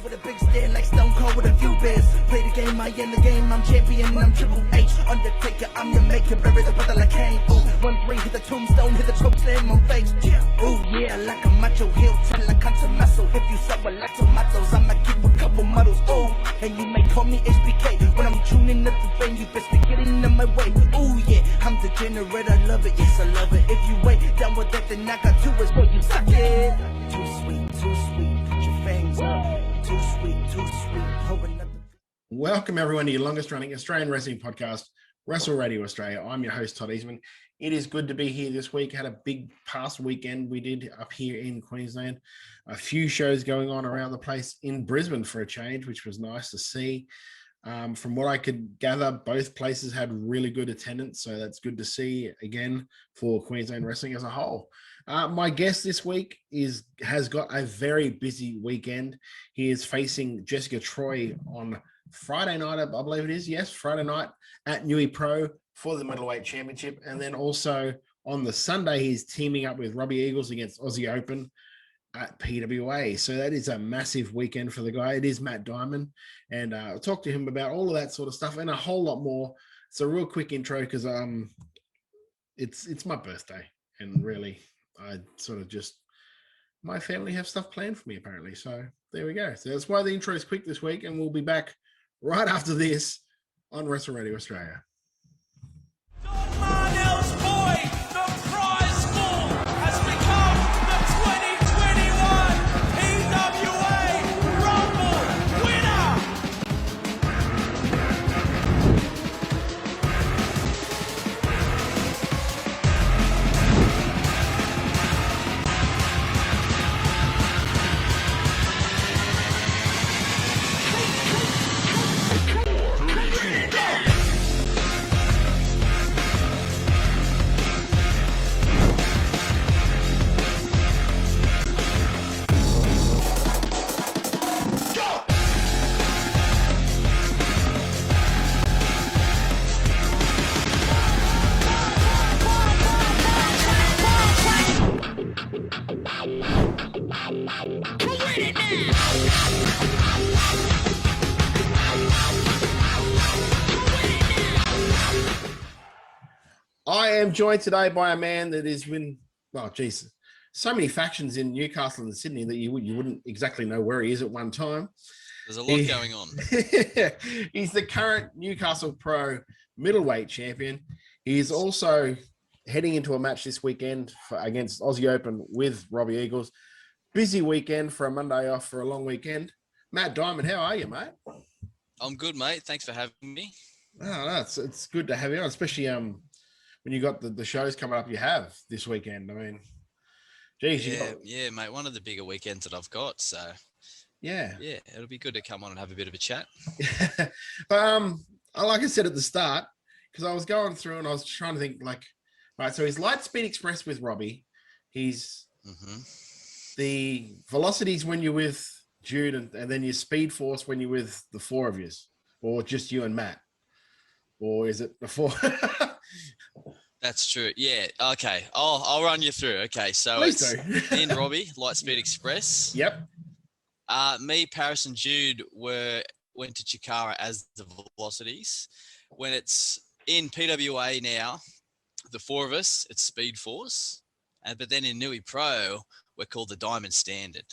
with a big stare like Stone Cold with a few beers. Play the game, I end the game, I'm champion, I'm Triple H. Undertaker, I'm your maker, bury the brother like Kane. Ooh, 1-3, hit the tombstone, hit the choke slam on face. Ooh, yeah, like a macho heel, tell like I'm muscle. If you sell a lot of tomatoes, I'ma keep a couple models. Ooh, and you may call me HBK. When I'm tuning up the vein, you best be getting in my way. Ooh, yeah, I'm degenerate, I love it, yes, I love it. If you wait down with that, then I got two words for you, suck it. Too sweet, put your fangs up. Too sweet, hold another. Welcome everyone to your longest running Australian wrestling podcast, Wrestle Radio Australia. I'm your host, Todd Eastman. It is good to be here this week. Had a big past weekend we did up here in Queensland. A few shows going on around the place in Brisbane for a change, which was nice to see. From what I could gather, both places had really good attendance, so that's good to see again for Queensland wrestling as a whole. My guest this week has got a very busy weekend. He is facing Jessica Troy on Friday night, I believe it is. Yes, Friday night at Newy Pro for the Middleweight Championship. And then also on the Sunday, he's teaming up with Robbie Eagles against Aussie Open at PWA. So that is a massive weekend for the guy. It is Matt Diamond. And I'll talk to him about all of that sort of stuff and a whole lot more. It's a real quick intro because it's my birthday. And really, I sort of my family have stuff planned for me apparently. So there we go. So that's why the intro is quick this week. And we'll be back right after this on Wrestle Radio Australia. Marnell's boy, the prize pool has become the 2021 PWA Rumble winner. I am joined today by a man that has been, well, geez, so many factions in Newcastle and Sydney that you wouldn't exactly know where he is at one time. There's a lot going on. He's the current Newcastle Pro Middleweight champion. He's also heading into a match this weekend against Aussie Open with Robbie Eagles. Busy weekend for a Monday off for a long weekend. Matt Diamond, how are you, mate? I'm good, mate. Thanks for having me. Oh, no, it's good to have you on, especially when you got the shows coming up you have this weekend. I mean, geez. Yeah, mate. One of the bigger weekends that I've got. So, yeah, it'll be good to come on and have a bit of a chat. But like I said at the start, because I was going through and I was trying to think, like, right, so he's Light Speed Xpress with Robbie. He's the Velocities when you're with Jude, and then your Speed Force when you're with the four of you, or just you and Matt, or is it before? That's true. Yeah. Okay. I'll run you through. Okay. So Please it's do. me and Robbie, Light Speed Xpress. Yep. Me, Paris, and Jude went to Chikara as the Velocities. When it's in PWA now, the four of us, it's Speed Force, but then in Newy Pro, we're called the Diamond Standard.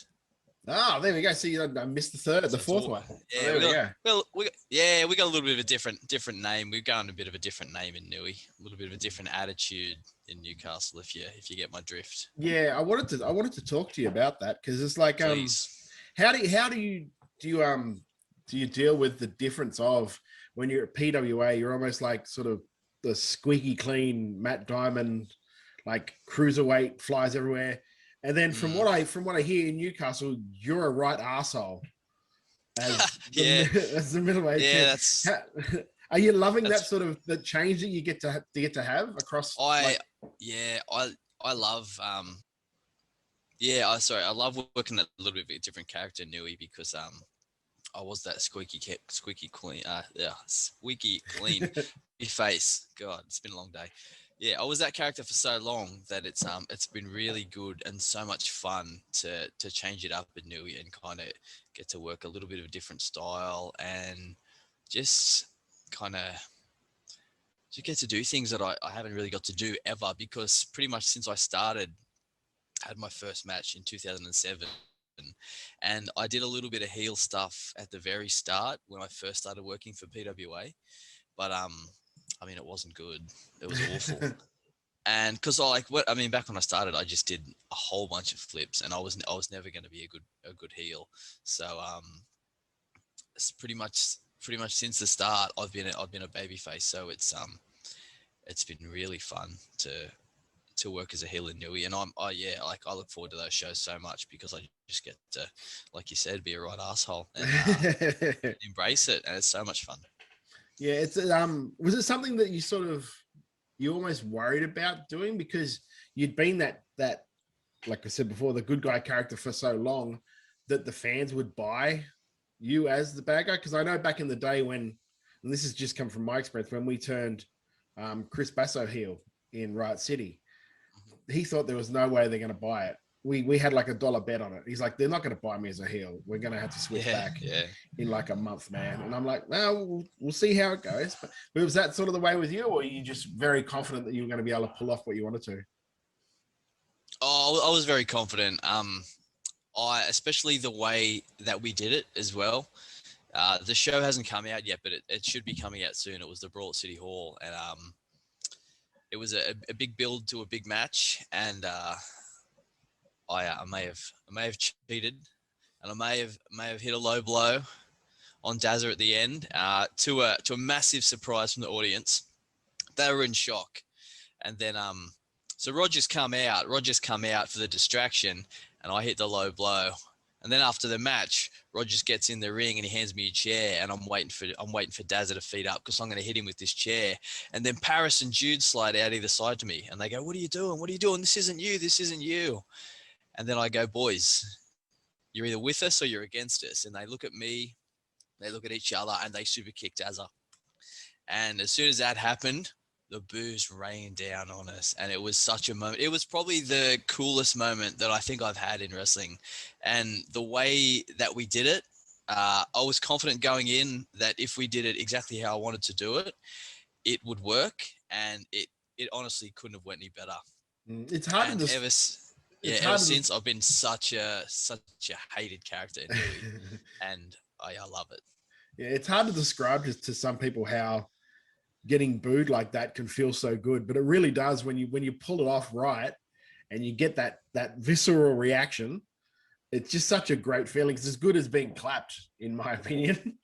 Oh, there we go. See, I missed the fourth one. Yeah, there we go. Well, we got a little bit of a different name. We've gone a bit of a different name in Newy, a little bit of a different attitude in Newcastle. If you get my drift. Yeah, I wanted to talk to you about that because it's like, Please. how do you deal with the difference of when you're at PWA, you're almost like sort of the squeaky clean Matt Diamond, like cruiserweight, flies everywhere. And then from what I hear in Newcastle, you're a right arsehole as the middleweight. Yeah, are you loving that sort of the change that you get to have across? I love I love working that a little bit of a different character, Newy, because I was that squeaky clean face. God, it's been a long day. Yeah, I was that character for so long that it's been really good and so much fun to change it up at Newy and kind of get to work a little bit of a different style and just kind of you get to do things that I haven't really got to do ever, because pretty much since I started, had my first match in 2007, and I did a little bit of heel stuff at the very start when I first started working for PWA, but I mean, it wasn't good. It was awful. And because back when I started, I just did a whole bunch of flips, and I was never going to be a good heel. So it's pretty much since the start, I've been a babyface. So it's been really fun to work as a heel in Newy, and I look forward to those shows so much because I just get to, like you said, be a right asshole and embrace it, and it's so much fun. Yeah, it's was it something that you almost worried about doing because you'd been that like I said before, the good guy character for so long that the fans would buy you as the bad guy? Because I know back in the day when, and this has just come from my experience, when we turned Chris Basso heel in Riot City, he thought there was no way they're going to buy it. We had like $1 bet on it. He's like, they're not going to buy me as a heel. We're going to have to switch back in like a month, man. And I'm like, no, we'll see how it goes. But was that sort of the way with you, or were you just very confident that you were going to be able to pull off what you wanted to? Oh, I was very confident. Especially the way that we did it as well. The show hasn't come out yet, but it should be coming out soon. It was the Brawl at City Hall, and it was a big build to a big match, and I may have cheated, and I may have hit a low blow on Dazza at the end to a massive surprise from the audience. They were in shock, and then so Roger's come out for the distraction, and I hit the low blow. And then after the match, Rogers gets in the ring and he hands me a chair, and I'm waiting for Dazza to feet up because I'm going to hit him with this chair. And then Paris and Jude slide out either side to me, and they go, "What are you doing? What are you doing? This isn't you. This isn't you." And then I go, "Boys, you're either with us or you're against us." And they look at me, they look at each other, and they super kick Dazza. And as soon as that happened, the boos rained down on us, and it was such a moment. It was probably the coolest moment that I think I've had in wrestling. And the way that we did it, I was confident going in that if we did it exactly how I wanted to do it, it would work, and it honestly couldn't have went any better. It's hard and to ever since I've been such a hated character in Newy, and I love it. Yeah, it's hard to describe to some people how getting booed like that can feel so good, but it really does when you pull it off right and you get that visceral reaction. It's just such a great feeling. It's as good as being clapped, in my opinion.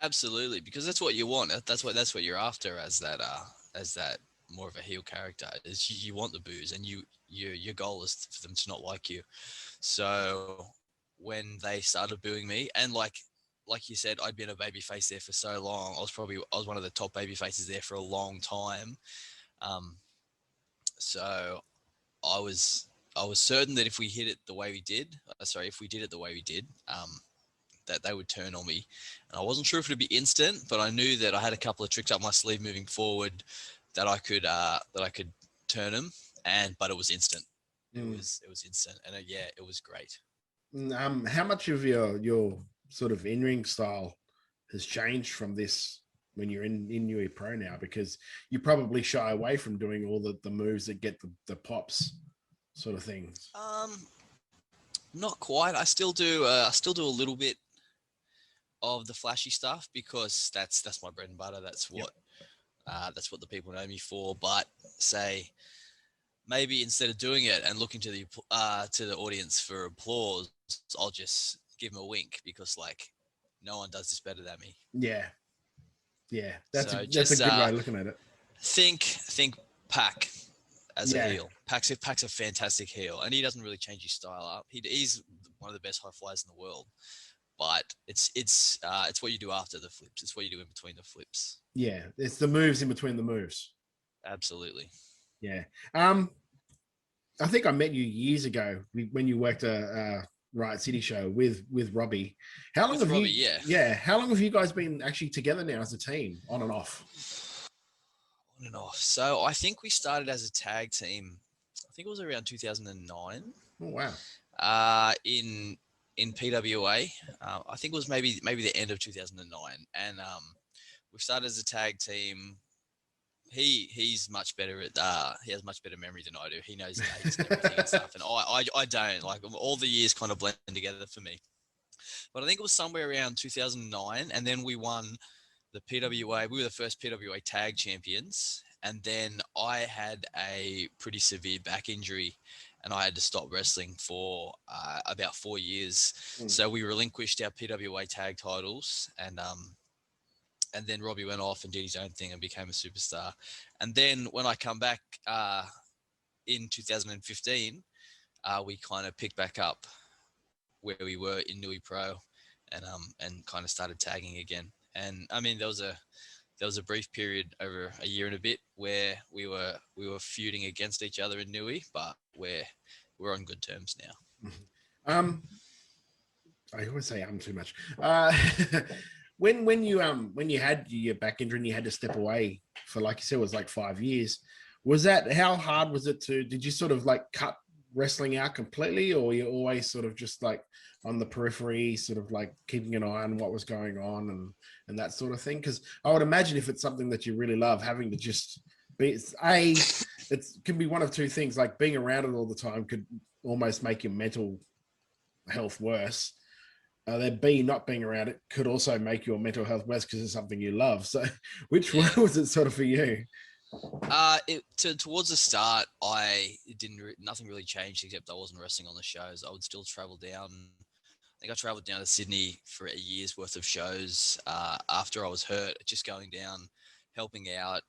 Absolutely, because that's what you want. That's what you're after as that more of a heel character. Is you want the boos, and your goal is for them to not like you. So when they started booing me, and like you said, I'd been a babyface there for so long. I was one of the top baby faces there for a long time. So I was certain that if we did it the way we did, that they would turn on me. And I wasn't sure if it'd be instant, but I knew that I had a couple of tricks up my sleeve moving forward that I could turn them. But it was instant. It was instant, and it was great. How much of your sort of in-ring style has changed from this when you're in Newy Pro now? Because you probably shy away from doing all the moves that get the pops sort of things. Not quite. I still do a little bit of the flashy stuff because that's my bread and butter. That's what the people know me for. But say maybe instead of doing it and looking to the audience for applause, I'll just give them a wink because like no one does this better than me. Yeah. That's a good way of looking at it. Think Pac as a heel. Pac's a fantastic heel, and he doesn't really change his style up. He's one of the best high flyers in the world, but it's what you do after the flips. It's what you do in between the flips. Yeah, it's the moves in between the moves. Absolutely. Yeah. I think I met you years ago when you worked a Riot City show with Robbie. How long How long have you guys been actually together now as a team, on and off? On and off. So I think we started as a tag team. I think it was around 2009. Oh wow. In PWA. I think it was maybe the end of 2009, and we started as a tag team. He's much better at he has much better memory than I do. He knows dates and everything and stuff, and I don't. Like, all the years kind of blend together for me. But I think it was somewhere around 2009, and then we won the PWA. We were the first PWA tag champions, and then I had a pretty severe back injury, and I had to stop wrestling for about 4 years. So we relinquished our PWA tag titles, and then Robbie went off and did his own thing and became a superstar. And then when I come back in 2015, we kind of picked back up where we were in Newy Pro, and kind of started tagging again. And I mean, there was a brief period over a year and a bit where we were feuding against each other in Newy, but we're on good terms now. I always say too much. When you had your back injury and you had to step away for, like you said, it was like 5 years, how hard was it did you sort of like cut wrestling out completely, or you always sort of just like on the periphery, sort of like keeping an eye on what was going on and that sort of thing? Because I would imagine if it's something that you really love, having to just be, it can be one of two things. Like, being around it all the time could almost make your mental health worse. Then B, not being around it could also make your mental health worse because it's something you love. So which one was it sort of for you? Towards the start, nothing really changed except I wasn't wrestling on the shows. I would still travel down. I think I traveled down to Sydney for a year's worth of shows after I was hurt, just going down, helping out,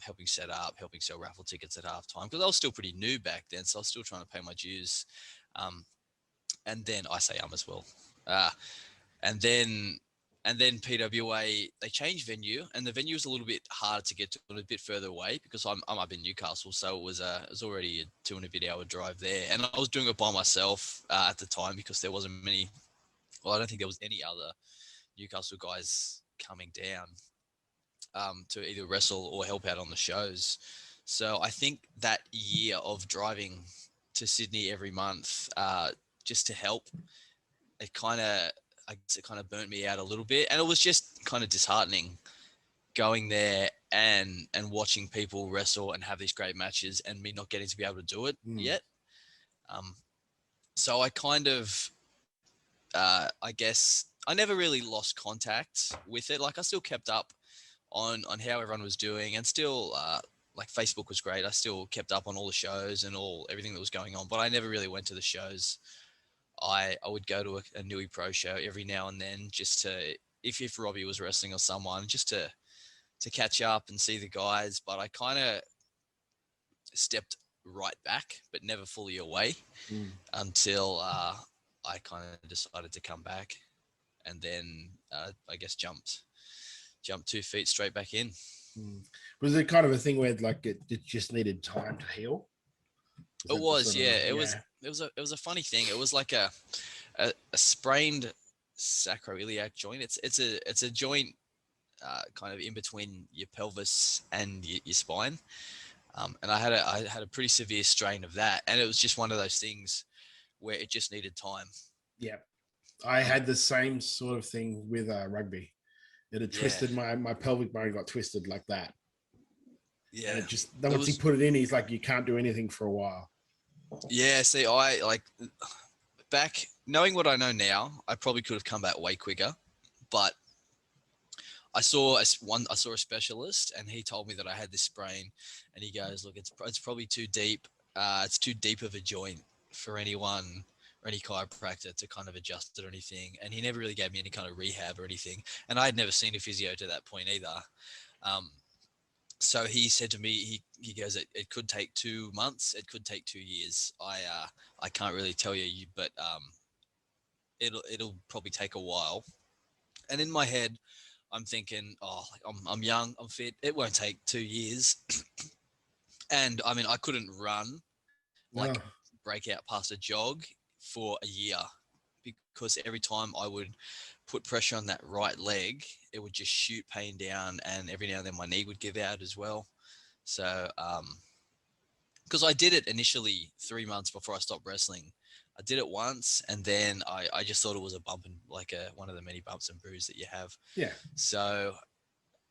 helping set up, helping sell raffle tickets at halftime, because I was still pretty new back then, so I was still trying to pay my dues. And then I say as well. And then PWA, they changed venue, and the venue was a little bit harder to get to, a bit further away, because I'm up in Newcastle, so it was already a 2 and a bit hour drive there, and I was doing it by myself at the time, because there wasn't many. Well, I don't think there was any other Newcastle guys coming down to either wrestle or help out on the shows. So I think that year of driving to Sydney every month just to help, it kind of burnt me out a little bit, and it was just kind of disheartening going there and watching people wrestle and have these great matches, and me not getting to be able to do it yet. So I kind of, I guess, I never really lost contact with it. Like, I still kept up on how everyone was doing, and still, like, Facebook was great. I still kept up on all the shows and everything that was going on, but I never really went to the shows. I would go to a Newy Pro show every now and then, just to, if Robbie was wrestling or someone, just to catch up and see the guys. But I kind of stepped right back, but never fully away until I kind of decided to come back, and then I guess jumped 2 feet straight back in. Was it kind of a thing where, like, it just needed time to heal? It was, yeah. It was a funny thing. It was like a sprained sacroiliac joint. It's a joint kind of in between your pelvis and your spine. And I had a pretty severe strain of that, and it was just one of those things where it just needed time. Yeah, I had the same sort of thing with rugby. It had twisted my pelvic bone, got twisted like that. Yeah. And once he put it in, he's like, you can't do anything for a while. Yeah. See, I like, back knowing what I know now, I probably could have come back way quicker, but I saw a specialist, and he told me that I had this sprain, and he goes, look, it's probably too deep. It's too deep of a joint for anyone or any chiropractor to kind of adjust it or anything. And he never really gave me any kind of rehab or anything. And I had never seen a physio to that point either. So he said to me, he goes, it could take 2 months. It could take 2 years. I can't really tell you, but it'll probably take a while. And in my head, I'm thinking, I'm young, I'm fit. It won't take 2 years. And I mean, I couldn't run, break out past a jog for a year, because every time I would put pressure on that right leg, it would just shoot pain down, and every now and then my knee would give out as well. So, because I did it initially 3 months before I stopped wrestling. I did it once, and then I just thought it was a bump and like one of the many bumps and bruises that you have. Yeah. So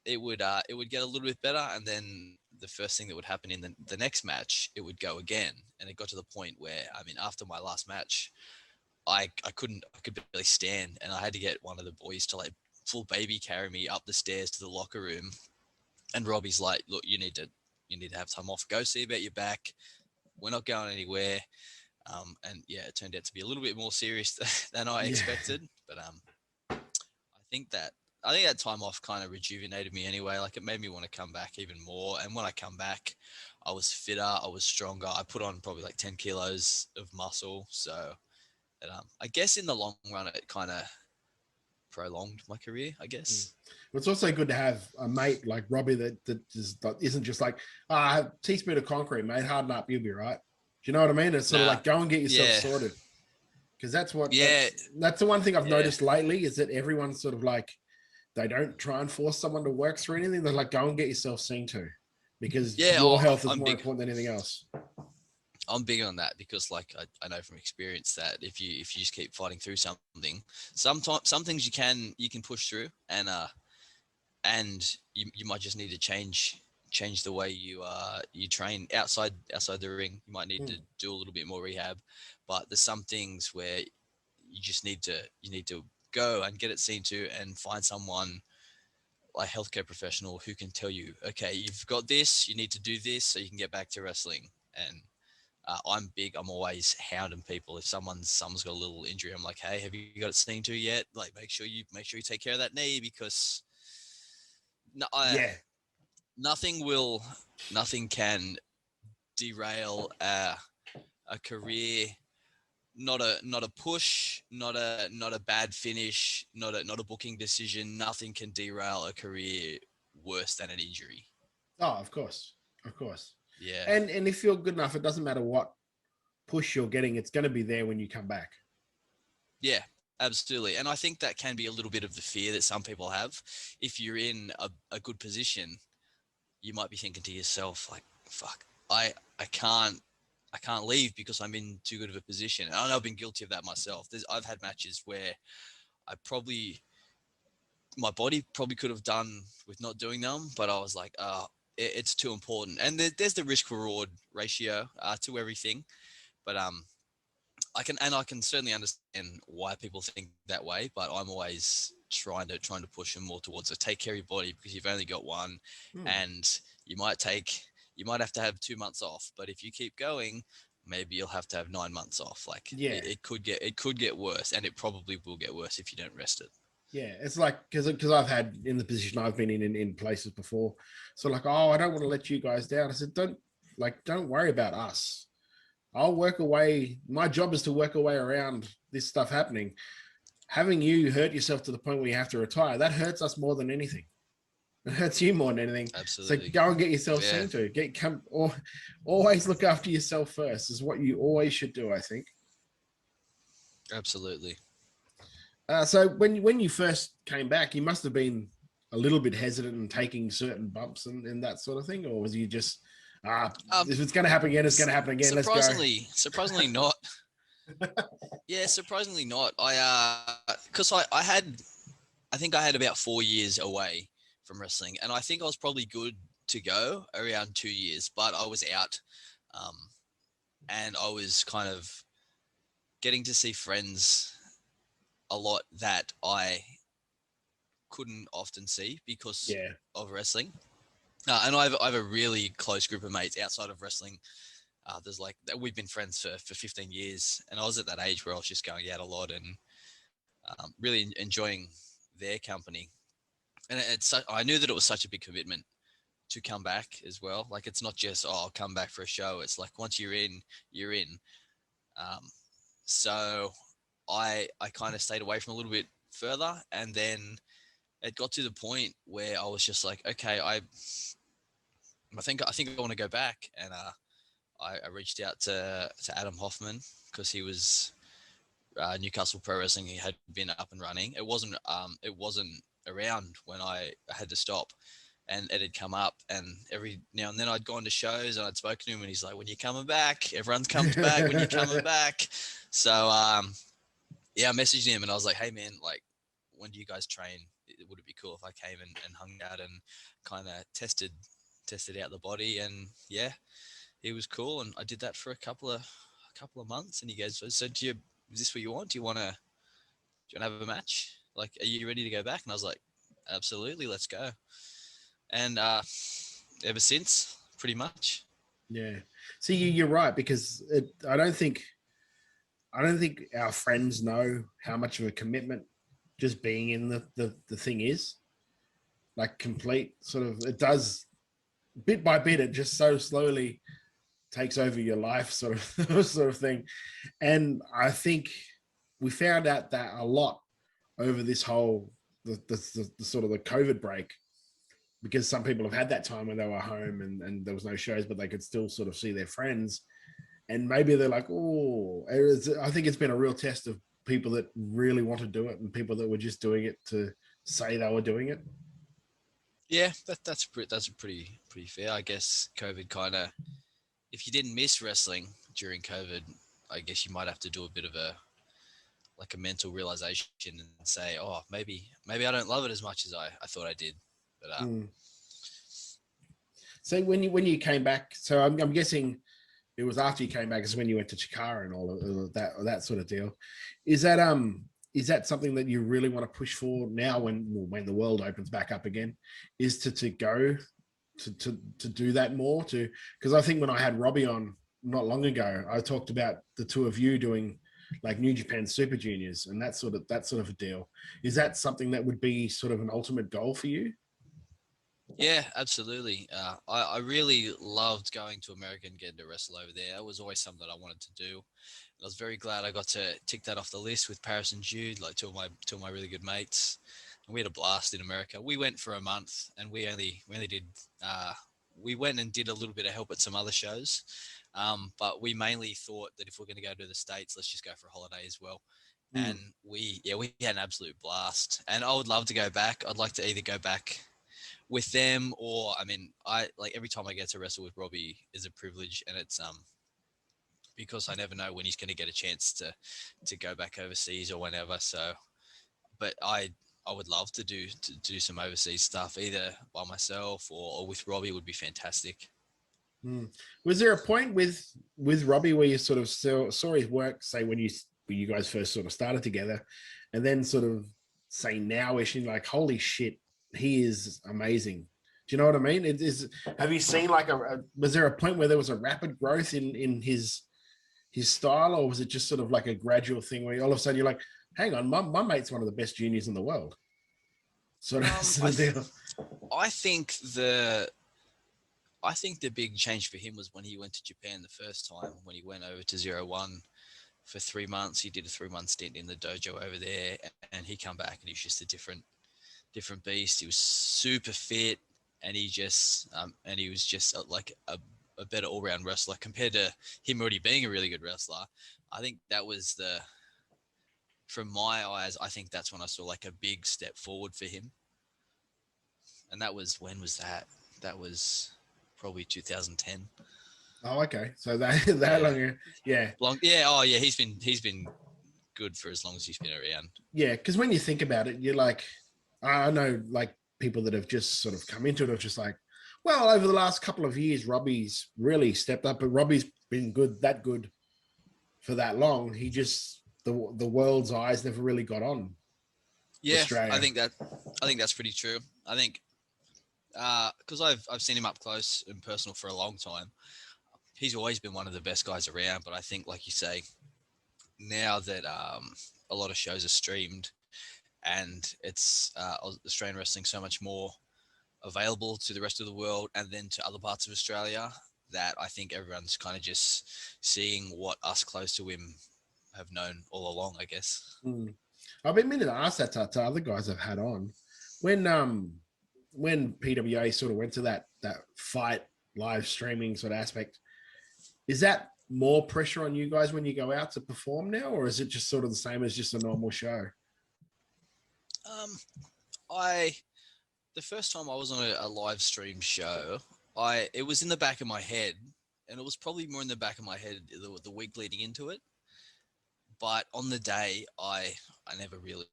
it would get a little bit better, and then the first thing that would happen in the next match, it would go again, and it got to the point where, I mean, after my last match, I could barely stand, and I had to get one of the boys to like full baby carry me up the stairs to the locker room, and Robbie's like, look, you need to have time off, go see about your back, we're not going anywhere. And yeah, it turned out to be a little bit more serious than I expected, but I think that time off kind of rejuvenated me anyway. Like, it made me want to come back even more. And when I come back, I was fitter, I was stronger. I put on probably like 10 kilos of muscle. So that, I guess in the long run, it kind of prolonged my career, I guess. Well, it's also good to have a mate like Robbie that isn't just like, teaspoon of concrete, mate, harden up, you'll be right. Do you know what I mean? It's sort of like, go and get yourself sorted. Because that's what, that's the one thing I've noticed lately, is that everyone's sort of like, they don't try and force someone to work through anything. They're like, go and get yourself seen to, because your health is more important than anything else. I'm big on that, because like I know from experience that if you just keep fighting through something, some things you can push through, and you might just need to change the way you train outside the ring. You might need to do a little bit more rehab, but there's some things where you just need to go and get it seen to, and find someone like healthcare professional who can tell you, okay, you've got this, you need to do this so you can get back to wrestling. And I'm always hounding people. If someone's got a little injury, I'm like, hey, have you got it seen to yet? Like, make sure you take care of that knee, because nothing can derail a career. Not a push, not a bad finish, not a booking decision. Nothing can derail a career worse than an injury. Oh, of course. Yeah. And if you're good enough, it doesn't matter what push you're getting, it's going to be there when you come back. Yeah, absolutely. And I think that can be a little bit of the fear that some people have. If you're in a good position, you might be thinking to yourself, like, fuck, I can't leave because I'm in too good of a position. And I know I've been guilty of that myself. I've had matches where my body probably could have done with not doing them, but I was like, it's too important. And there's the risk reward ratio to everything. But I can certainly understand why people think that way, but I'm always trying to push them more towards take care of your body, because you've only got one, and you might have to have 2 months off, but if you keep going, maybe you'll have to have 9 months off. Like, it could get worse, and it probably will get worse if you don't rest it. Yeah, it's like, because I've had, in the position I've been in places before, so like, oh, I don't want to let you guys down. I said, don't worry about us. I'll work away. My job is to work away around this stuff happening. Having you hurt yourself to the point where you have to retire, that hurts us more than anything. It hurts you more than anything. Absolutely. So go and get yourself seen to. Always look after yourself first is what you always should do, I think. Absolutely. So when you first came back, you must have been a little bit hesitant in taking certain bumps and that sort of thing, or was you just, if it's going to happen again, it's going to happen again. Surprisingly not. Yeah, surprisingly not. Because I think I had about 4 years away from wrestling, and I think I was probably good to go around 2 years, but I was out, and I was kind of getting to see friends a lot that I couldn't often see because of wrestling. And I have a really close group of mates outside of wrestling. There's like, we've been friends for 15 years, and I was at that age where I was just going out a lot and really enjoying their company. And I knew that it was such a big commitment to come back as well. Like, it's not just, I'll come back for a show. It's like, once you're in, you're in. So I kind of stayed away from a little bit further, and then it got to the point where I was just like, okay, I think I want to go back, and I reached out to Adam Hoffman, because he was Newcastle Pro Wrestling. He had been up and running. It wasn't around when I had to stop, and it'd come up, and every now and then I'd gone to shows and I'd spoken to him, and he's like, "When you coming back? Everyone's coming back. When you coming back?" So yeah, I messaged him and I was like, "Hey man, like, when do you guys train? Would it be cool if I came and hung out and kind of tested out the body?" And yeah, he was cool, and I did that for a couple of months. And he goes, "So is this what you want? Do you want to have a match? Like, are you ready to go back?" And I was like, "Absolutely, let's go." And ever since, pretty much. Yeah. See, you're right, because I don't think our friends know how much of a commitment just being in the thing is. Like, complete sort of, it does bit by bit, it just so slowly takes over your life, sort of thing. And I think we found out that a lot over this whole the sort of the COVID break, because some people have had that time when they were home and there was no shows, but they could still sort of see their friends. And maybe they're like, oh, I think it's been a real test of people that really want to do it and people that were just doing it to say they were doing it. Yeah, that's pretty fair. I guess COVID kind of, if you didn't miss wrestling during COVID, I guess you might have to do a bit of a mental realization and say, oh, maybe I don't love it as much as I thought I did. But So when you came back, so I'm guessing it was after you came back is when you went to Chikara and all of that sort of deal. Is that something that you really want to push for now when the world opens back up again? Is to go to do that more, because I think when I had Robbie on not long ago, I talked about the two of you doing like New Japan Super Juniors and that sort of a deal. Is that something that would be sort of an ultimate goal for you? yeah, absolutely. I really loved going to America and getting to wrestle over there. It was always something that I wanted to do. I was very glad I got to tick that off the list with Paris and Jude, like two of my really good mates. And we had a blast in America. We went for a month, and we only did we went and did a little bit of help at some other shows. But we mainly thought that if we're going to go to the States, let's just go for a holiday as well. And we had an absolute blast. And I would love to go back. I'd like to either go back with them, or I mean, I like every time I get to wrestle with Robbie is a privilege, and it's because I never know when he's going to get a chance to go back overseas or whenever. So, but I would love to do some overseas stuff, either by myself or with Robbie. Would be fantastic. Was there a point with Robbie where you sort of saw his work, say when you guys first sort of started together, and then sort of say now-ish, and like, holy shit, he is amazing? Do you know what I mean? Have you seen like was there a point where there was a rapid growth in his style, or was it just sort of like a gradual thing where all of a sudden you're like, hang on, my mate's one of the best juniors in the world? I think the big change for him was when he went to Japan the first time, when he went over to 01 for 3 months. He did a 3-month stint in the dojo over there, and he come back and he was just a different beast. He was super fit, and he was just like a better all-round wrestler compared to him already being a really good wrestler. I think that was from my eyes, I think that's when I saw like a big step forward for him. And that was, when was that? That was probably 2010. Oh, okay. So that long, yeah. Long, yeah. Oh, yeah. He's been good for as long as he's been around. Yeah, because when you think about it, you're like, I know like people that have just sort of come into it, of just like, well, over the last couple of years, Robbie's really stepped up, but Robbie's been that good for that long. He just, the world's eyes never really got on. Yeah, Australia. I think that's pretty true. I think because I've seen him up close and personal for a long time. He's always been one of the best guys around. But I think, like you say, now that a lot of shows are streamed and it's Australian wrestling so much more available to the rest of the world and then to other parts of Australia, that I think everyone's kind of just seeing what us close to him have known all along, I guess. I've been meaning to ask that to other guys I've had on. When PWA sort of went to that fight live streaming sort of aspect, is that more pressure on you guys when you go out to perform now, or is it just sort of the same as just a normal show? the first time I was on a live stream show, it was in the back of my head, and it was probably more in the back of my head the week leading into it. But on the day, I never really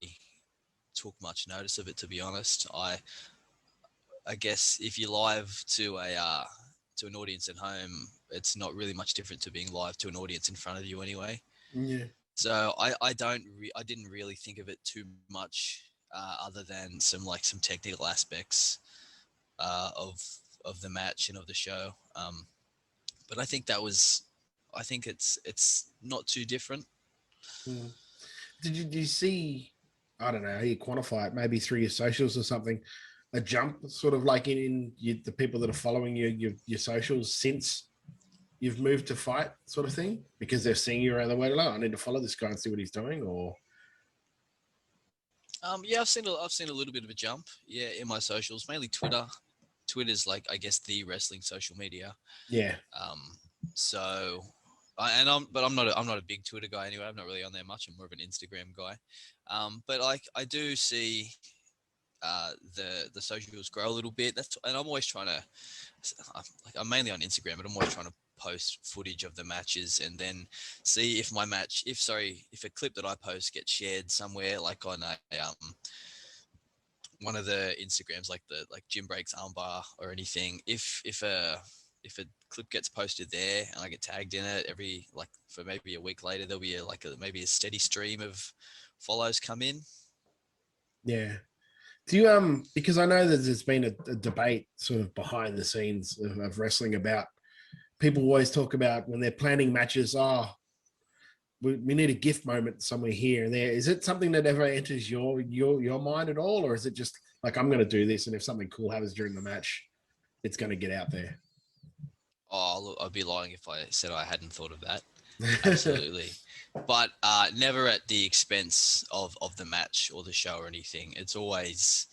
took much notice of it, to be honest. I guess if you're live to an audience at home, it's not really much different to being live to an audience in front of you anyway. Yeah. So I didn't really think of it too much, other than some technical aspects of the match and of the show. But I think it's not too different. Mm. Did you see, I don't know how you quantify it, maybe through your socials or something, a jump sort of like the people that are following your socials since you've moved to fight sort of thing, because they're seeing you around the way, like, I need to follow this guy and see what he's doing? Or yeah, I've seen a little bit of a jump, yeah, in my socials, mainly Twitter. Twitter's like, I guess, the wrestling social media. Yeah. So I'm not a big Twitter guy anyway. I'm not really on there much. I'm more of an Instagram guy. But I do see the socials grow a little bit. And I'm always trying to, I'm mainly on Instagram, but I'm always trying to post footage of the matches and then see if if a clip that I post gets shared somewhere, like on one of the Instagrams, like Gym Breaks Armbar or anything. If a clip gets posted there and I get tagged in it for maybe a week later, there'll be maybe a steady stream of follows come in. Yeah. Do you because I know that there's been a debate sort of behind the scenes of wrestling about, people always talk about when they're planning matches, we need a gift moment somewhere here and there. Is it something that ever enters your mind at all, or is it just like, I'm going to do this, and if something cool happens during the match, it's going to get out there? Oh, look, I'd be lying if I said I hadn't thought of that. Absolutely. But never at the expense of the match or the show or anything. It's always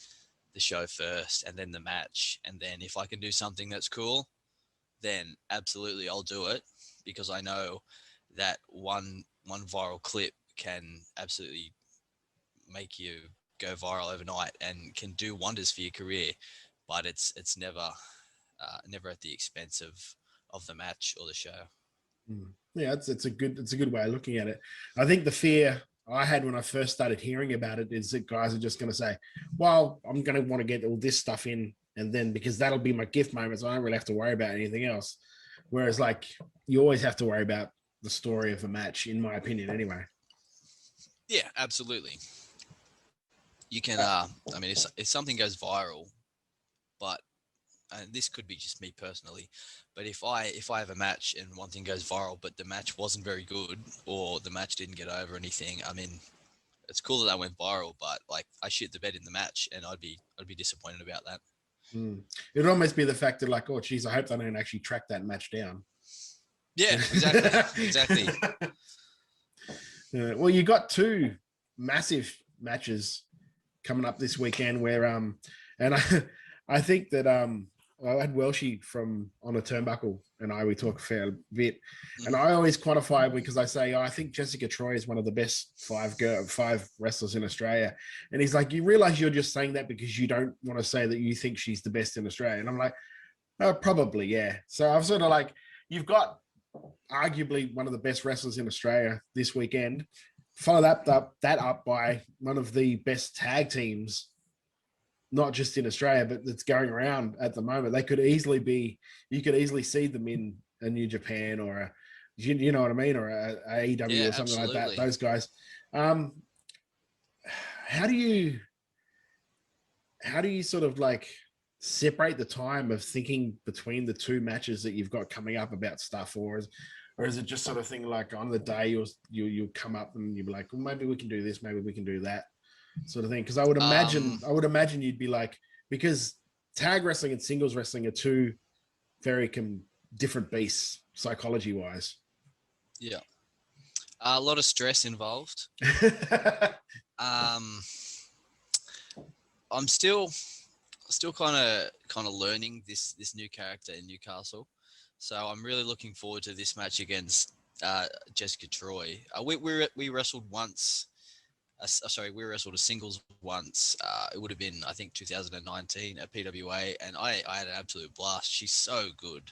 the show first and then the match. And then if I can do something that's cool, then absolutely I'll do it, because I know that one viral clip can absolutely make you go viral overnight and can do wonders for your career. But it's never at the expense of the match or the show. Yeah, it's a good way of looking at it. I think the fear I had when I first started hearing about it is that guys are just going to say, well, I'm going to want to get all this stuff in, and then because that'll be my gift moment, so I don't really have to worry about anything else. Whereas like, you always have to worry about the story of a match, in my opinion anyway. Yeah, absolutely. You can if something goes viral, but and this could be just me personally, but if I have a match and one thing goes viral, but the match wasn't very good, or the match didn't get over anything, I mean, it's cool that went viral, but like, I shit the bed in the match, and I'd be disappointed about that. It'd almost be the fact that like, oh geez, I hope they don't actually track that match down. Yeah, exactly. Well, you got two massive matches coming up this weekend where and I think that I had Welshie from On a Turnbuckle and we talk a fair bit, and I always quantify, because I say, I think Jessica Troy is one of the best five wrestlers in Australia, and he's like, you realize you're just saying that because you don't want to say that you think she's the best in Australia. And I'm like, oh, probably, yeah. So I've sort of like, you've got arguably one of the best wrestlers in Australia this weekend. Follow that up by one of the best tag teams, not just in Australia, but that's going around at the moment. They could easily be, you could easily see them in a New Japan or a, you know what I mean, or a AEW or something like that. Those guys. How do you sort of like separate the time of thinking between the two matches that you've got coming up about stuff, or is it just sort of thing like on the day you'll come up and you'll be like, well, maybe we can do this, maybe we can do that sort of thing? Because I would imagine you'd be like, because tag wrestling and singles wrestling are two very different beasts psychology wise. Yeah, a lot of stress involved. I'm still kind of learning this new character in Newcastle, so I'm really looking forward to this match against Jessica Troy. We wrestled once we wrestled a singles once. It would have been, I think, 2019 at PWA, and I had an absolute blast. She's so good.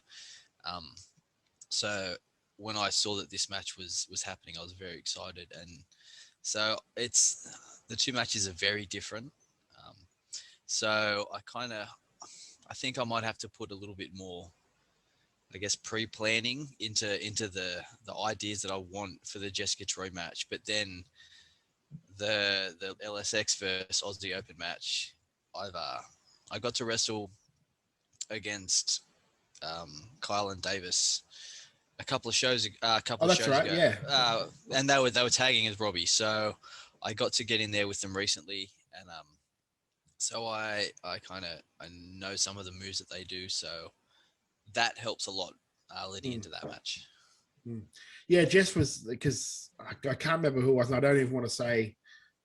So when I saw that this match was happening, I was very excited, and so the two matches are very different. So I think I might have to put a little bit more, I guess, pre-planning into the ideas that I want for the Jessica Troy match. But then the LSX versus Aussie Open match, I got to wrestle against Kylan Davis a couple of shows right, ago. yeah. And they were tagging as Robbie, so I got to get in there with them recently, and so I know some of the moves that they do, so that helps a lot leading into that match. Yeah, Jess was, because I can't remember who it was, and I don't even want to say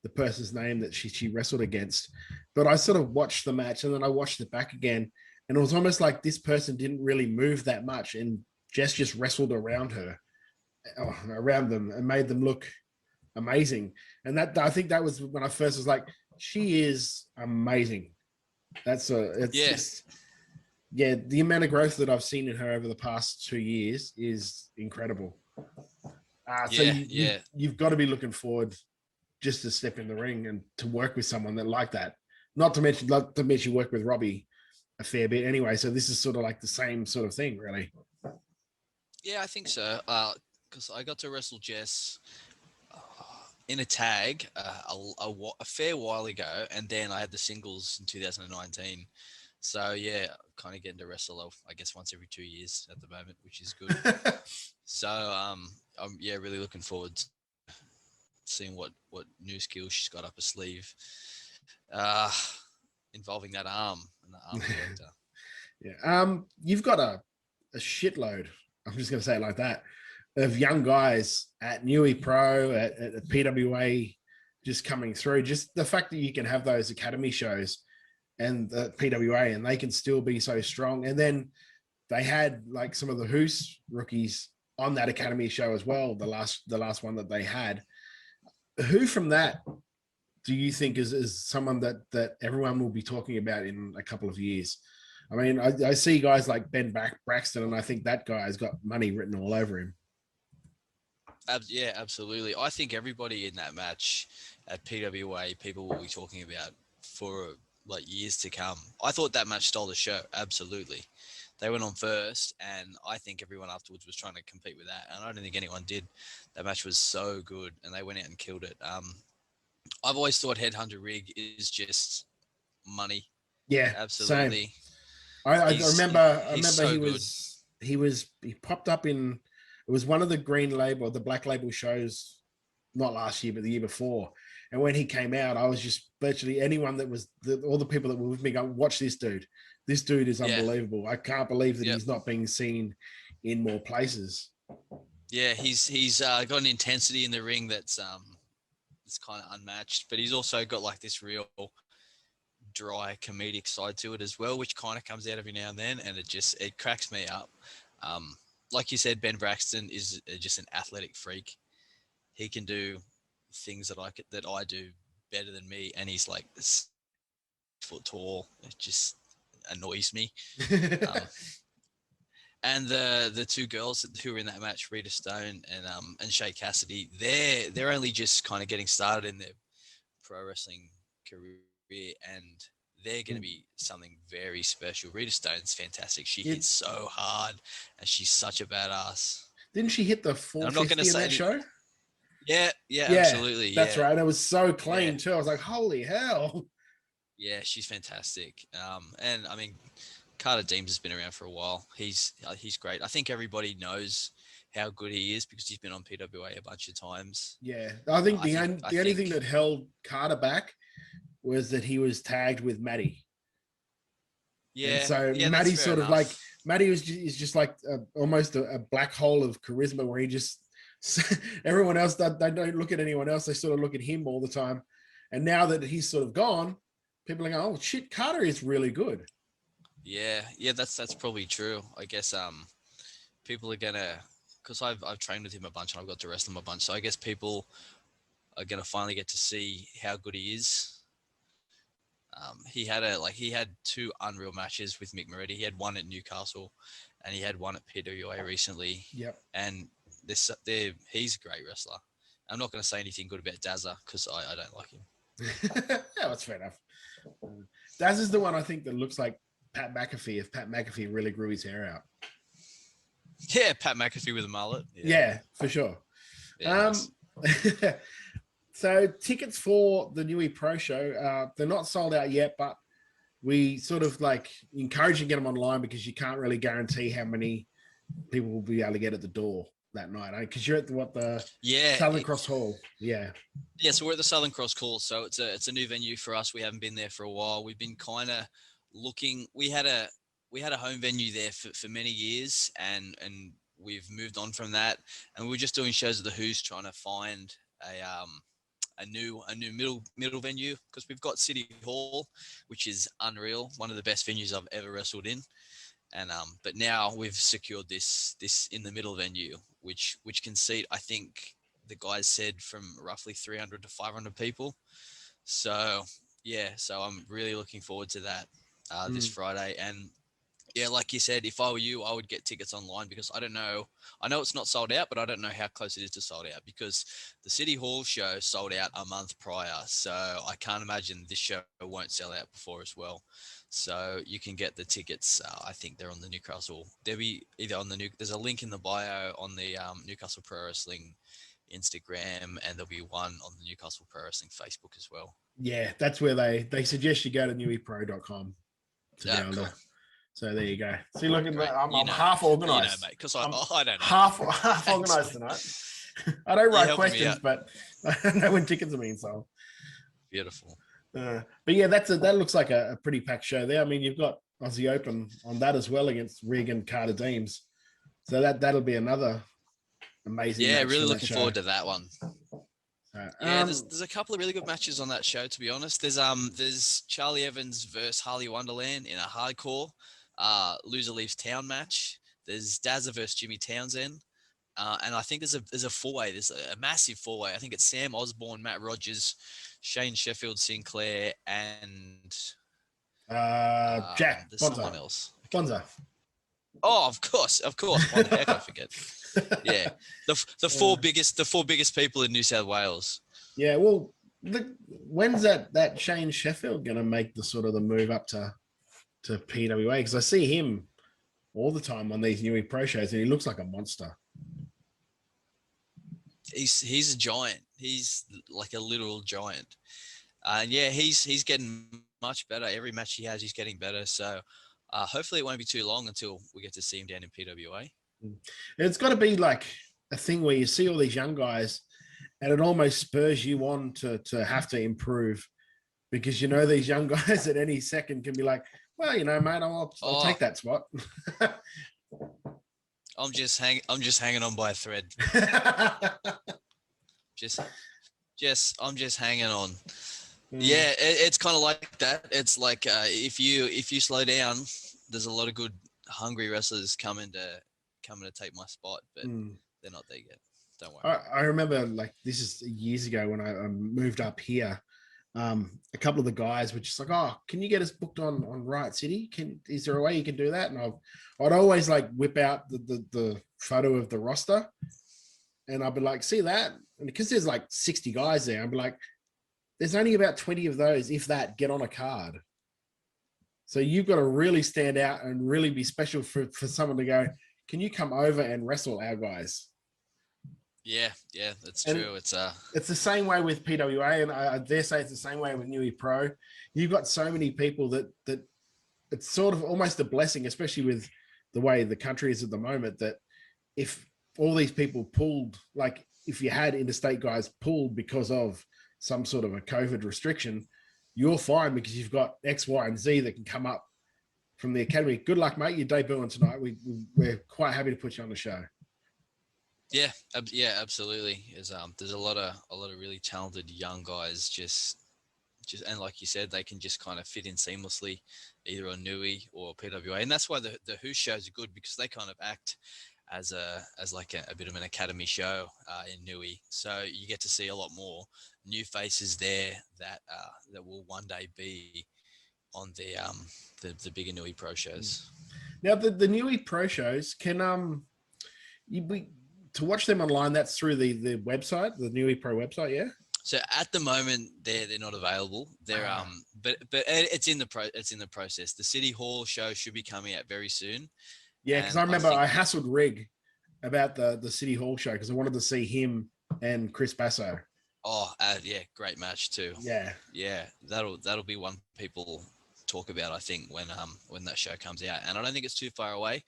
the person's name that she wrestled against, but I sort of watched the match and then I watched it back again, and it was almost like this person didn't really move that much, and Jess just wrestled around them and made them look amazing. And that, I think that was when I first was like, she is amazing. Just, the amount of growth that I've seen in her over the past 2 years is incredible. You've got to be looking forward just to step in the ring and to work with someone that like that. Not to mention you work with Robbie a fair bit anyway. So this is sort of like the same sort of thing, really. Yeah, I think so. Because I got to wrestle Jess in a tag a fair while ago, and then I had the singles in 2019. So yeah, kind of getting to wrestle, I guess, once every 2 years at the moment, which is good. So I'm really looking forward to seeing what new skills she's got up her sleeve, involving that arm and the arm character. Yeah. You've got a shitload, I'm just going to say it like that, of young guys at Newy Pro, at PWA, just coming through. Just the fact that you can have those academy shows and the PWA, and they can still be so strong. And then they had like some of the Hoos rookies on that academy show as well. The last one that they had. Who from that do you think is someone that everyone will be talking about in a couple of years? I mean, I see guys like Ben Braxton, and I think that guy has got money written all over him. Yeah, absolutely. I think everybody in that match at PWA, people will be talking about for like years to come. I thought that match stole the show. Absolutely. They went on first, and I think everyone afterwards was trying to compete with that. And I don't think anyone did. That match was so good, and they went out and killed it. I've always thought Headhunter Rig is just money. Yeah, absolutely. Same. I remember he popped up in, it was one of the the black label shows, not last year, but the year before. And when he came out, I was just virtually anyone that was all the people that were with me going, watch this dude. This dude is unbelievable. I can't believe that he's not being seen in more places. Yeah, he's got an intensity in the ring that's kind of unmatched, but he's also got like this real dry comedic side to it as well, which kind of comes out every now and then, and it cracks me up. Like you said, Ben Braxton is just an athletic freak. He can do things that I do better than me, and he's like 6 foot tall. It just annoys me. And the two girls who were in that match, Rita Stone and Shay Cassidy, they're only just kind of getting started in their pro wrestling career, and they're going to be something very special. Rita Stone's fantastic. She hits so hard, and she's such a badass. Didn't she hit the 450 in that show? Yeah, absolutely. That's right. And it was so clean too. I was like, holy hell. Yeah, she's fantastic. And I mean, Carter Deems has been around for a while. He's great. I think everybody knows how good he is because he's been on PWA a bunch of times. Yeah, I think the only thing that held Carter back was that he was tagged with Maddie. Yeah. And so Maddie's sort of like, Maddie is just like almost a black hole of charisma where he just, everyone else, they don't look at anyone else. They sort of look at him all the time. And now that he's sort of gone, people are going, oh shit, Carter is really good. Yeah, that's probably true. I guess people are gonna, because I've trained with him a bunch and I've got to wrestle him a bunch. So I guess people are gonna finally get to see how good he is. He had 2 unreal matches with Mick Moretti. He had one at Newcastle, and he had one at PWA recently. Yep. And he's a great wrestler. I'm not going to say anything good about Dazza because I don't like him. Yeah, that's fair enough. Daz is the one I think that looks like Pat McAfee if Pat McAfee really grew his hair out. Yeah, Pat McAfee with a mullet. Yeah, for sure. Yeah, nice. So tickets for the Newy Pro show, they're not sold out yet, but we sort of like encourage you to get them online because you can't really guarantee how many people will be able to get at the door that night. Because you're at the Southern Cross Hall. Yeah. Yeah, so we're at the Southern Cross Hall. So it's a new venue for us. We haven't been there for a while. We've been kind of looking. We had a home venue there for many years, and we've moved on from that. And we're just doing shows at the Who's, trying to find a new middle venue, because we've got City Hall, which is unreal, one of the best venues I've ever wrestled in, and but now we've secured this in the middle venue, which can seat, I think the guys said, from roughly 300 to 500 people. So yeah, so I'm really looking forward to that this Friday. And yeah, like you said, if I were you, I would get tickets online, because I don't know. I know it's not sold out, but I don't know how close it is to sold out, because the City Hall show sold out a month prior. So I can't imagine this show won't sell out before as well. So you can get the tickets. I think they're on the Newcastle. They'll be either on there's a link in the bio on the Newcastle Pro Wrestling Instagram, and there'll be one on the Newcastle Pro Wrestling Facebook as well. Yeah, that's where they suggest you go to newipro.com to download. Cool. So there you go. See, look at that. I'm know, half organized, mate, because I don't know. Half organized tonight. I don't write questions, but I know when tickets are being sold. Beautiful. But yeah, that looks like a pretty packed show there. I mean, you've got Aussie Open on that as well against Rig and Carter Deems. So that'll be another amazing. Yeah, match really for looking forward to that one. Yeah, there's a couple of really good matches on that show, to be honest. There's Charlie Evans versus Harley Wonderland in a hardcore loser leaves town match. There's Dazza versus Jimmy Townsend. And I think there's a four-way. There's a massive four-way. I think it's Sam Osborne, Matt Rogers, Shane Sheffield Sinclair, and Jack. There's Bonza. someone else. Bonza. Oh, of course. Why the heck I forget? Yeah, the four biggest people in New South Wales. Yeah, well, when's that Shane Sheffield going to make the sort of the move up to PWA? Because I see him all the time on these Newy Pro shows, and he looks like a monster. He's a giant. He's like a literal giant. And yeah, he's getting much better. Every match he has, he's getting better. So hopefully it won't be too long until we get to see him down in PWA. It's got to be like a thing where you see all these young guys and it almost spurs you on to have to improve, because you know these young guys at any second can be like, well, you know, mate, I'll take that spot. I'm just hanging on by a thread. I'm just hanging on. Yeah, it's kind of like that. It's like if you slow down, there's a lot of good hungry wrestlers coming to take my spot, but they're not there yet. Don't worry. I remember, like, this is years ago when I moved up here. A couple of the guys were just like, "Oh, can you get us booked on Riot City? Is there a way you can do that?" And I'd always like whip out the photo of the roster, and I'd be like, "See that?" And because there's like 60 guys there, I'd be like, "There's only about 20 of those, if that, get on a card." So you've got to really stand out and really be special for someone to go, "Can you come over and wrestle our guys?" Yeah, that's true. It's the same way with PWA, and I dare say it's the same way with Newy Pro. You've got so many people that it's sort of almost a blessing, especially with the way the country is at the moment, that if all these people pulled, like if you had interstate guys pulled because of some sort of a COVID restriction, you're fine because you've got X, Y, and Z that can come up from the academy. Good luck, mate. You're debuting tonight. We're quite happy to put you on the show. Yeah, absolutely. There's a lot of really talented young guys, just and like you said, they can just kind of fit in seamlessly, either on Newy or PWA, and that's why the Who shows are good, because they kind of act as like a bit of an academy show in Newy. So you get to see a lot more new faces there that will one day be on the bigger Newy Pro shows. Now the Newy Pro shows can to watch them online. That's through the website, the Newy Pro website. Yeah. So at the moment, they're not available. They're but it's in the process. The City Hall show should be coming out very soon. Yeah, because I remember I hassled Rig about the City Hall show because I wanted to see him and Chris Basso. Oh, yeah, great match too. Yeah, that'll be one people talk about, I think, when that show comes out, and I don't think it's too far away.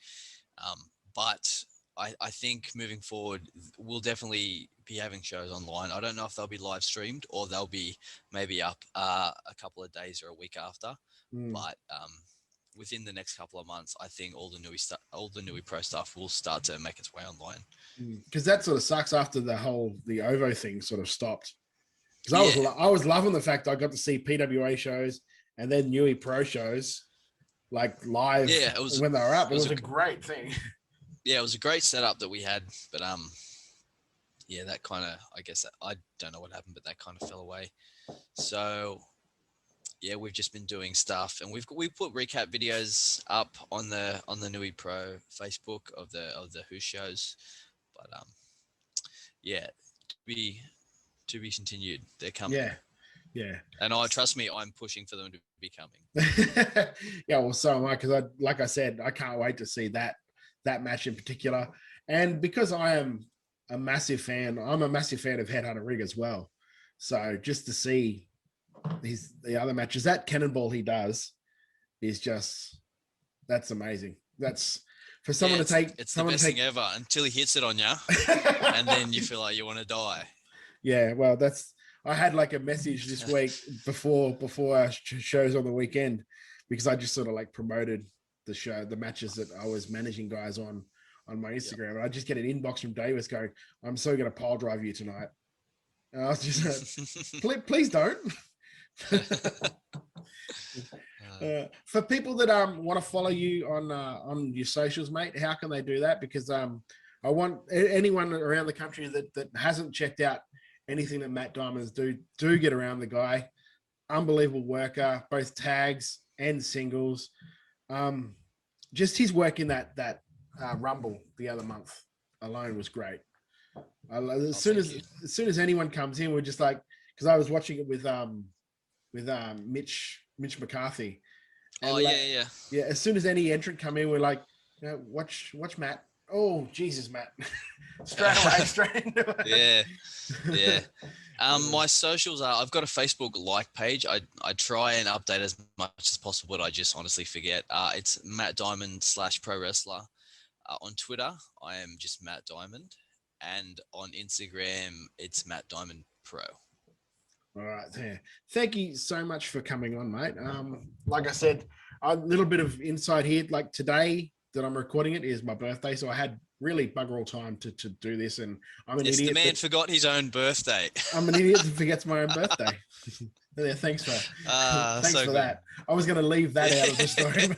But I think moving forward, we'll definitely be having shows online. I don't know if they'll be live streamed or they'll be maybe up a couple of days or a week after. But within the next couple of months, I think all the Newy Pro stuff will start to make its way online. Because that sort of sucks after the OVO thing sort of stopped. Because I was loving the fact I got to see PWA shows and then Newy Pro shows like live when they were up. It was a great thing. Yeah, it was a great setup that we had, but yeah, that kind of, I guess, I don't know what happened, but that kind of fell away. So yeah, we've just been doing stuff, and we put recap videos up on the Newy Pro Facebook of the Who shows, but yeah, to be continued. They're coming. Yeah. And trust me, I'm pushing for them to be coming. Yeah, well, so am I, because like I said, I can't wait to see that match in particular. And because I am a massive fan, I'm a massive fan of Headhunter Rig as well. So just to see the other matches, that cannonball he does is that's amazing. That's for someone to take. It's the best thing ever until he hits it on you, and then you feel like you want to die. Yeah, well, I had like a message this week before our shows on the weekend, because I just sort of like promoted the matches that I was managing guys on my Instagram. And I just get an inbox from Davis going, "I'm so going to pile drive you tonight." And I was just please don't. For people that want to follow you on your socials, mate, how can they do that? Because I want anyone around the country that hasn't checked out anything that Matt Diamond's do get around the guy. Unbelievable worker, both tags and singles. Just his work in that Rumble the other month alone was great. As soon as anyone comes in, we're just like, because I was watching it with Mitch McCarthy. And yeah. As soon as any entrant come in, we're like, watch Matt. Oh Jesus, Matt! straight into it. Yeah. My socials are, I've got a Facebook like page. I try and update as much as possible, but I just honestly forget. It's Matt Diamond /Pro Wrestler. On Twitter, I am just Matt Diamond, and on Instagram, it's Matt Diamond Pro. All right, there. Thank you so much for coming on, mate. Like I said, a little bit of insight here. Like today that I'm recording it is my birthday, so I had really bugger all time to do this, and I'm an idiot. The man forgot his own birthday. I'm an idiot that forgets my own birthday. Yeah, thanks for that. I was going to leave that out of the story.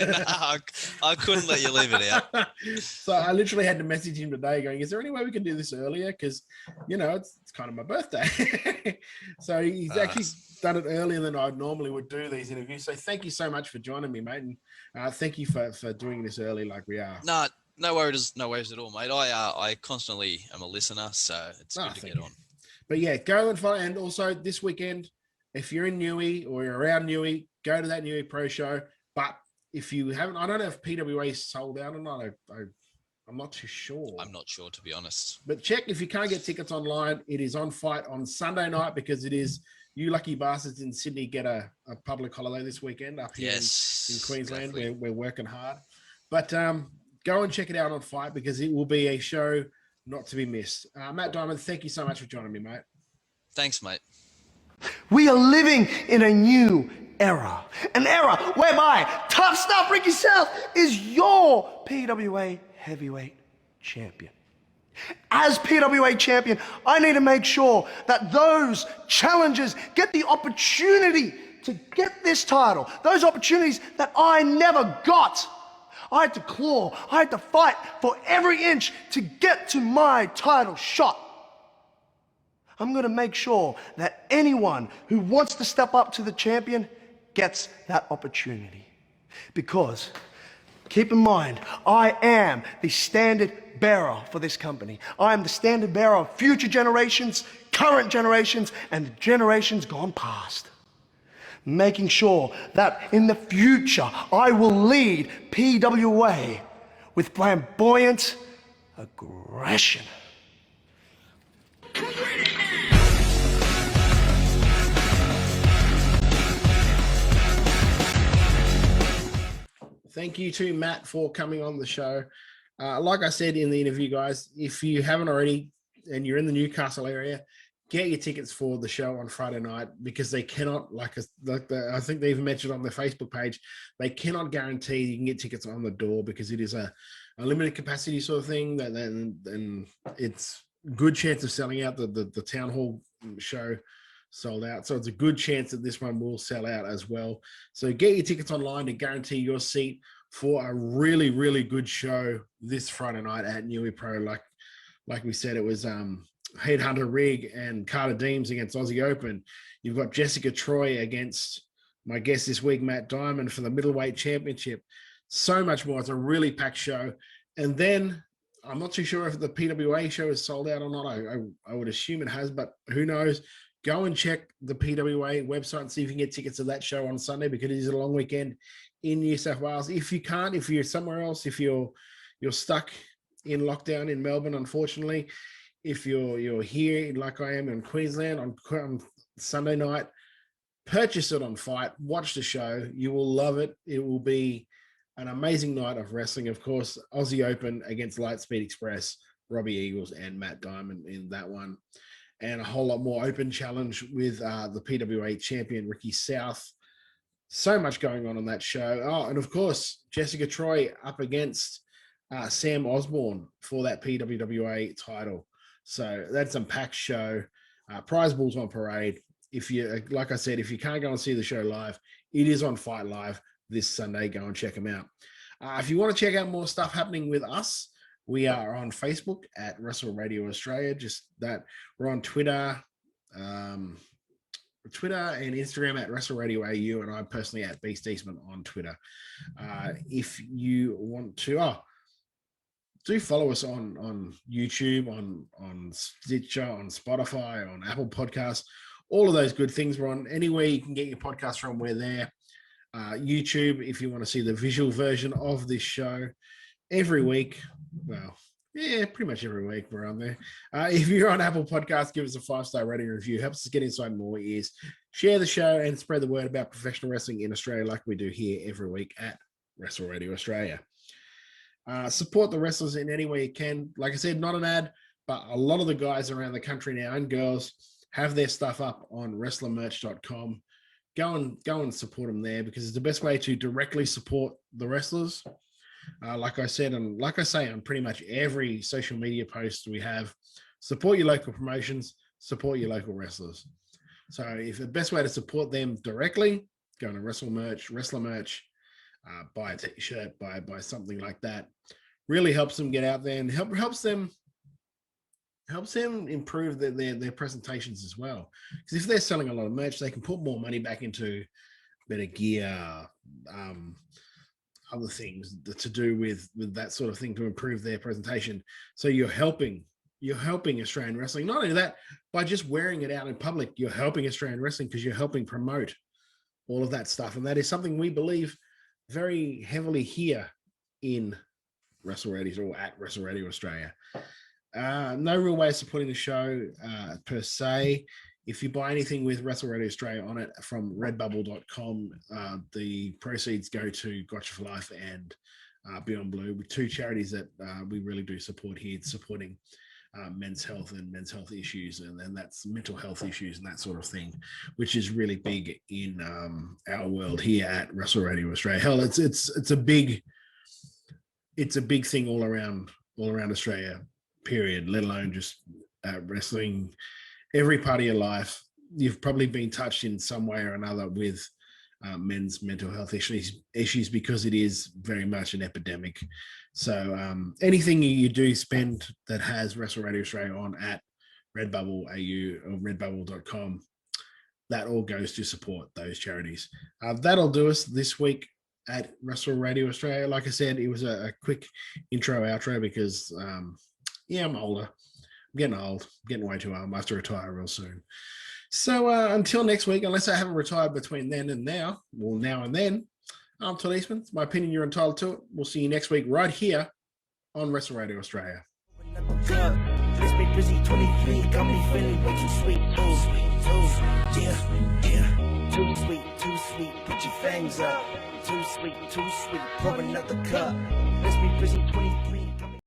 I couldn't let you leave it out. So I literally had to message him today going, is there any way we can do this earlier? Because, it's kind of my birthday. So he's actually done it earlier than I normally would do these interviews. So thank you so much for joining me, mate. And thank you for doing this early like we are. No worries at all, mate. I constantly am a listener, so it's good to get on. But yeah, go and follow. And also this weekend, if you're in Newy or you're around Newy, go to that Newy Pro show. But if you haven't, I don't know if PWA is sold out or not. I'm not too sure. I'm not sure, to be honest. But check if you can't get tickets online. It is on Fight on Sunday night, because it is you lucky bastards in Sydney get a public holiday this weekend up here in Queensland. Exactly. We're working hard. But go and check it out on Fight, because it will be a show not to be missed. Matt Diamond, thank you so much for joining me, mate. Thanks, mate. We are living in a new era. An era whereby Tough Stuff Ricky South is your PWA heavyweight champion. As PWA champion, I need to make sure that those challengers get the opportunity to get this title. Those opportunities that I never got. I had to claw. I had to fight for every inch to get to my title shot. I'm going to make sure that anyone who wants to step up to the champion gets that opportunity. Because, keep in mind, I am the standard bearer for this company. I am the standard bearer of future generations, current generations, and generations gone past. Making sure that in the future, I will lead PWA with flamboyant aggression. Thank you to Matt for coming on the show. Like I said in the interview, guys, if you haven't already and you're in the Newcastle area, get your tickets for the show on Friday night, because they cannot, I think they even mentioned on their Facebook page, they cannot guarantee you can get tickets on the door, because it is a limited capacity sort of thing. And it's a good chance of selling out. The town hall show sold out, so it's a good chance that this one will sell out as well. So get your tickets online to guarantee your seat for a really, really good show this Friday night at Newy Pro. Like we said, it was Headhunter Rig and Carter Deems against Aussie Open. You've got Jessica Troy against my guest this week, Matt Diamond, for the Middleweight Championship. So much more. It's a really packed show. And then I'm not too sure if the PWA show is sold out or not. I would assume it has, but who knows? Go and check the PWA website and see if you can get tickets to that show on Sunday, because it is a long weekend in New South Wales. If you can't, if you're somewhere else, if you're stuck in lockdown in Melbourne, unfortunately, if you're here like I am in Queensland on Sunday night, purchase it on Fight, watch the show. You will love it. It will be an amazing night of wrestling. Of course, Aussie Open against Light Speed Express, Robbie Eagles and Matt Diamond in that one. And a whole lot more open challenge with the PWA champion, Ricky South. So much going on that show. Oh, and of course, Jessica Troy up against Sam Osborne for that PWWA title. So that's a packed show. Prize Bulls on parade. If you, like I said, if you can't go and see the show live, it is on Fight Live this Sunday. Go and check them out. If you want to check out more stuff happening with us, we are on Facebook at Wrestle Radio Australia. Just that. We're on Twitter and Instagram at Wrestle Radio AU, and I'm personally at Beast Eastman on Twitter. If you want to, do follow us on YouTube, on Stitcher, on Spotify, on Apple Podcasts, all of those good things. We're on anywhere you can get your podcast from, we're there. YouTube, if you want to see the visual version of this show every week. Well, yeah, pretty much every week we're on there. If you're on Apple Podcasts, give us a 5-star rating review. Helps us get inside more ears. Share the show and spread the word about professional wrestling in Australia, like we do here every week at Wrestle Radio Australia. Support the wrestlers in any way you can. Like I said, not an ad, but a lot of the guys around the country now and girls have their stuff up on wrestlermerch.com. Go and support them there, because it's the best way to directly support the wrestlers. Like I said, and like I say on pretty much every social media post we have, support your local promotions, support your local wrestlers. So if the best way to support them directly, go to Wrestler Merch, buy a t-shirt, buy something like that. Really helps them get out there and helps them improve their presentations as well. Because if they're selling a lot of merch, they can put more money back into better gear, other things to do with that sort of thing to improve their presentation. So you're helping Australian wrestling. Not only that, by just wearing it out in public, you're helping Australian wrestling, because you're helping promote all of that stuff. And that is something we believe very heavily here in Wrestle Radio, or at Wrestle Radio Australia. No real way of supporting the show per se. If you buy anything with Wrestle Radio Australia on it from redbubble.com, the proceeds go to Gotcha for Life and Beyond Blue, with two charities that we really do support here, supporting men's health and men's health issues, and then that's mental health issues and that sort of thing, which is really big in our world here at Wrestle Radio Australia. Hell, it's a big thing all around Australia, period, let alone just wrestling. Every part of your life, you've probably been touched in some way or another with men's mental health issues because it is very much an epidemic. So anything you do spend that has Wrestle Radio Australia on at Redbubble AU or redbubble.com, that all goes to support those charities. That'll do us this week at Wrestle Radio Australia. Like I said, it was a quick intro outro because I'm older. I'm getting old. I'm getting way too old. I have to retire real soon. So until next week, unless I haven't retired between then and now, well, now and then, I'm Todd Eastman. It's my opinion. You're entitled to it. We'll see you next week right here on Wrestle Radio Australia. Let's be busy 23, got me feeling way too sweet. Yeah. Too sweet, put your fangs up. Too sweet, pour another cup. Let's be busy 23.